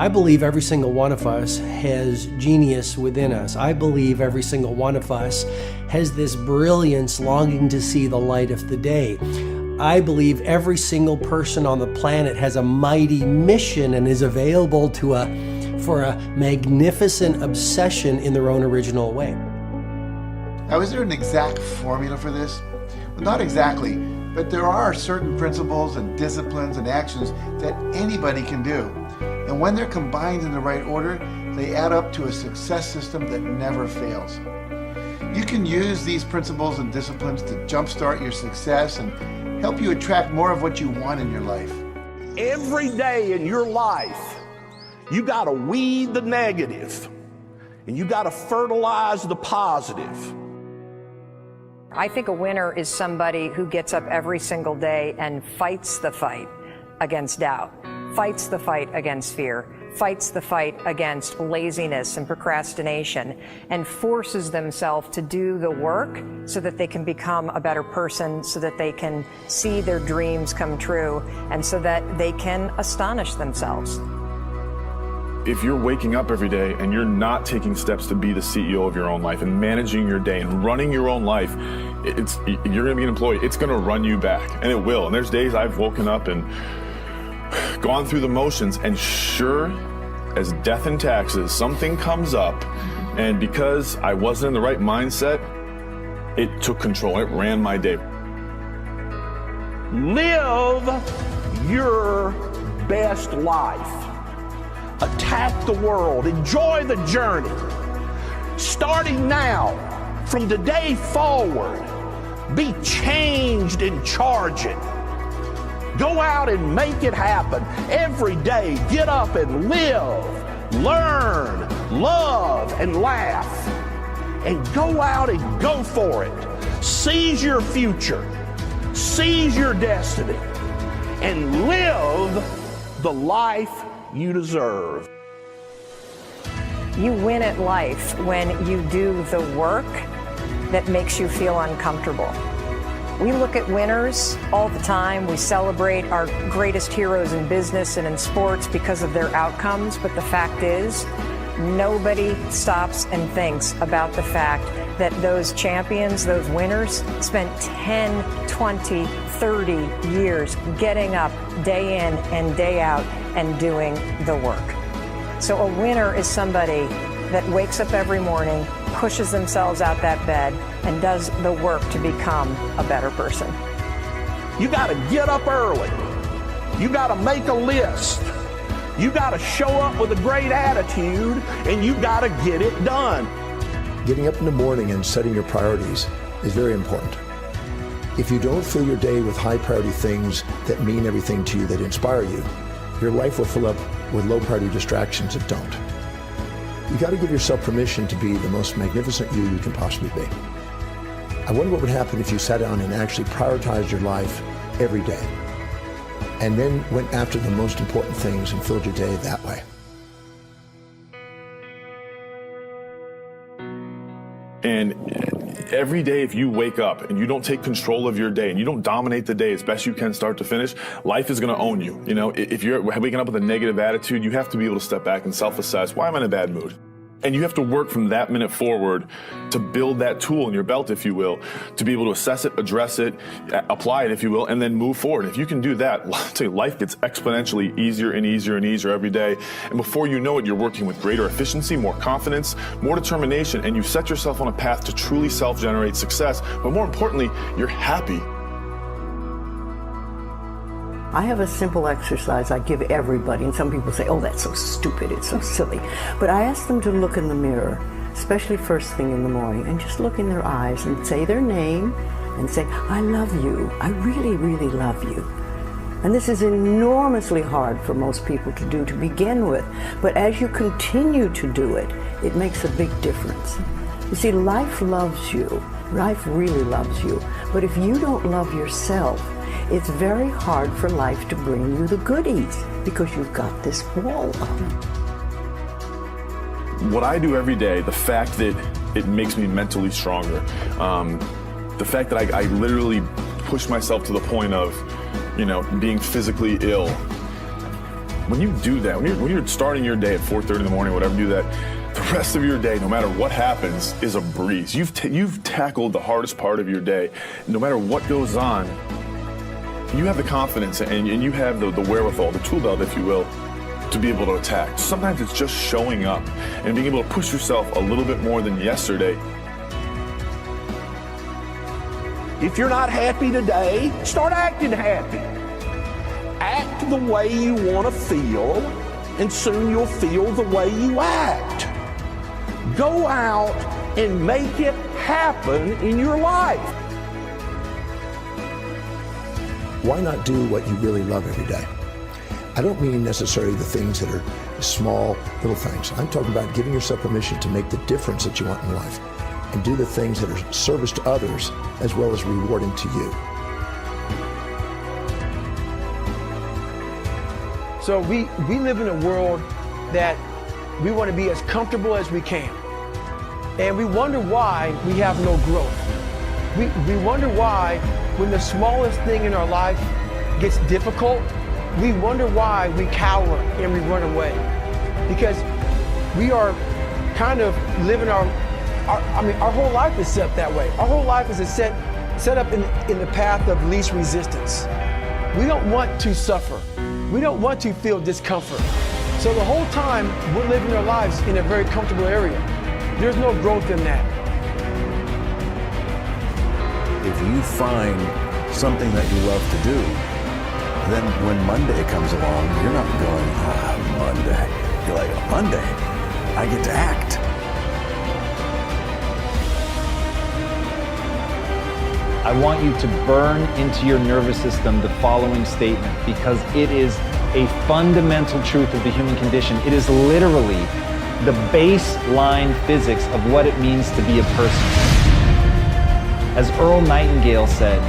I believe every single one of us has genius within us. I believe every single one of us has this brilliance longing to see the light of the day. I believe every single person on the planet has a mighty mission and is available for a magnificent obsession in their own original way. Now, is there an exact formula for this? Well, not exactly, but there are certain principles and disciplines and actions that anybody can do. And when they're combined in the right order, they add up to a success system that never fails. You can use these principles and disciplines to jumpstart your success and help you attract more of what you want in your life. Every day in your life, you got to weed the negative and you got to fertilize the positive. I think a winner is somebody who gets up every single day and fights the fight against doubt, fights the fight against fear, fights the fight against laziness and procrastination, and forces themselves to do the work so that they can become a better person, so that they can see their dreams come true, and so that they can astonish themselves. If you're waking up every day and you're not taking steps to be the CEO of your own life and managing your day and running your own life, you're going to be an employee. It's going to run you back, and it will. And there's days I've woken up and gone through the motions, and sure as death and taxes, something comes up, and because I wasn't in the right mindset, it took control. It ran my day. Live your best life. Attack the world. Enjoy the journey. Starting now, from today forward, be changed and charging. Go out and make it happen. Every day, get up and live, learn, love, and laugh. And go out and go for it. Seize your future. Seize your destiny. And live the life you deserve. You win at life when you do the work that makes you feel uncomfortable. We look at winners all the time. We celebrate our greatest heroes in business and in sports because of their outcomes, but the fact is, nobody stops and thinks about the fact that those champions, those winners, spent 10, 20, 30 years getting up day in and day out and doing the work. So a winner is somebody that wakes up every morning, pushes themselves out that bed, and does the work to become a better person. You got to get up early. You got to make a list. You got to show up with a great attitude, and you got to get it done. Getting up in the morning and setting your priorities is very important. If you don't fill your day with high priority things that mean everything to you, that inspire you, your life will fill up with low priority distractions that don't. You got to give yourself permission to be the most magnificent you can possibly be. I wonder what would happen if you sat down and actually prioritized your life every day, and then went after the most important things and filled your day that way. And every day, if you wake up and you don't take control of your day and you don't dominate the day as best you can start to finish, life is going to own you. You know, if you're waking up with a negative attitude, you have to be able to step back and self-assess. Why am I in a bad mood? And you have to work from that minute forward to build that tool in your belt, if you will, to be able to assess it, address it, apply it, if you will, and then move forward. If you can do that, I'll tell you, life gets exponentially easier and easier and easier every day. And before you know it, you're working with greater efficiency, more confidence, more determination, and you set yourself on a path to truly self-generate success. But more importantly, you're happy. I have a simple exercise I give everybody, and some people say, oh, that's so stupid, it's so silly. But I ask them to look in the mirror, especially first thing in the morning, and just look in their eyes and say their name and say, I love you. I really, really love you. And this is enormously hard for most people to do to begin with. But as you continue to do it, it makes a big difference. You see, life loves you. Life really loves you. But if you don't love yourself, it's very hard for life to bring you the goodies because you've got this wall up. What I do every day, the fact that it makes me mentally stronger, the fact that I literally push myself to the point of, being physically ill, When you do that, when you're starting your day at 4:30 in the morning, whatever, do that, the rest of your day, no matter what happens, is a breeze. You've tackled the hardest part of your day. No matter what goes on, you have the confidence and you have the wherewithal, the tool belt, if you will, to be able to attack. Sometimes it's just showing up and being able to push yourself a little bit more than yesterday. If you're not happy today, start acting happy. Act the way you want to feel, and soon you'll feel the way you act. Go out and make it happen in your life. Why not do what you really love every day? I don't mean necessarily the things that are small, little things. I'm talking about giving yourself permission to make the difference that you want in life and do the things that are service to others as well as rewarding to you. So we live in a world that we want to be as comfortable as we can. And we wonder why we have no growth. We wonder why when the smallest thing in our life gets difficult, we wonder why we cower and we run away. Because we are kind of living our whole life is set that way. Our whole life is set up in the path of least resistance. We don't want to suffer. We don't want to feel discomfort. So the whole time we're living our lives in a very comfortable area. There's no growth in that. If you find something that you love to do, then when Monday comes along, you're not going, Monday. You're like, Monday, I get to act. I want you to burn into your nervous system the following statement, because it is a fundamental truth of the human condition. It is literally the baseline physics of what it means to be a person. As Earl Nightingale said,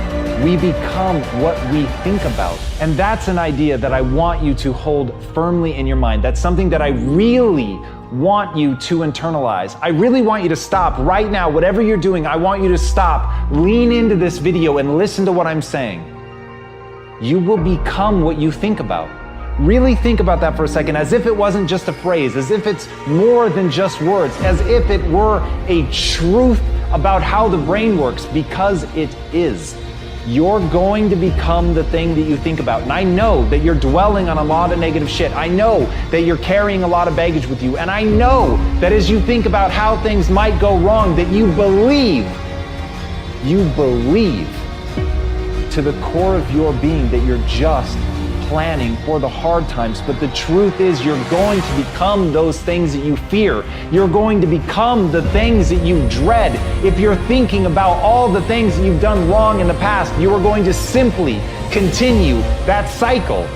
we become what we think about. And that's an idea that I want you to hold firmly in your mind. That's something that I really want you to internalize. I really want you to stop right now, whatever you're doing, I want you to stop, lean into this video and listen to what I'm saying. You will become what you think about. Really think about that for a second, as if it wasn't just a phrase, as if it's more than just words, as if it were a truth about how the brain works, because it is. You're going to become the thing that you think about. And I know that you're dwelling on a lot of negative shit. I know that you're carrying a lot of baggage with you. And I know that as you think about how things might go wrong, that you believe to the core of your being that you're just planning for the hard times. But the truth is, you're going to become those things that you fear. You're going to become the things that you dread. If you're thinking about all the things that you've done wrong in the past, you are going to simply continue that cycle.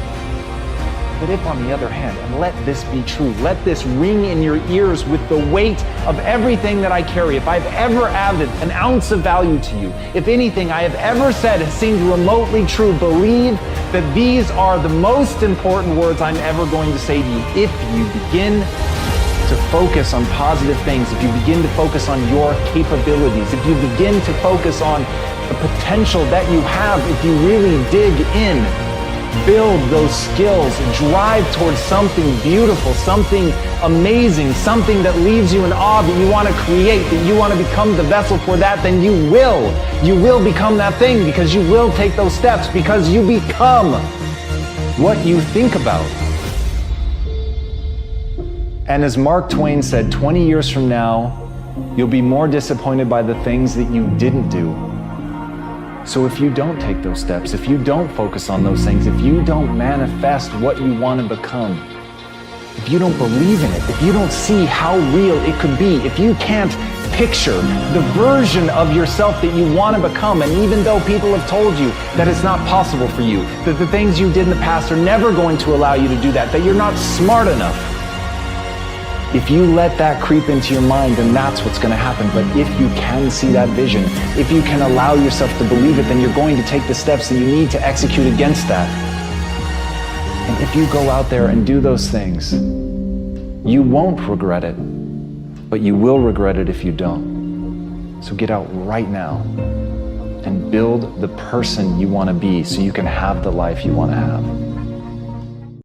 But if, on the other hand, and let this be true, let this ring in your ears with the weight of everything that I carry, if I've ever added an ounce of value to you, if anything I have ever said has seemed remotely true, believe that these are the most important words I'm ever going to say to you. If you begin to focus on positive things, if you begin to focus on your capabilities, if you begin to focus on the potential that you have, if you really dig in, build those skills, drive towards something beautiful, something amazing, something that leaves you in awe, that you want to create, that you want to become the vessel for that, then you will become that thing, because you will take those steps, because you become what you think about. And as Mark Twain said, 20 years from now, you'll be more disappointed by the things that you didn't do. So if you don't take those steps, if you don't focus on those things, if you don't manifest what you want to become, if you don't believe in it, if you don't see how real it could be, if you can't picture the version of yourself that you want to become, and even though people have told you that it's not possible for you, that the things you did in the past are never going to allow you to do that you're not smart enough, if you let that creep into your mind, then that's what's going to happen. But if you can see that vision, if you can allow yourself to believe it, then you're going to take the steps that you need to execute against that. And if you go out there and do those things, you won't regret it, but you will regret it if you don't. So get out right now and build the person you want to be so you can have the life you want to have.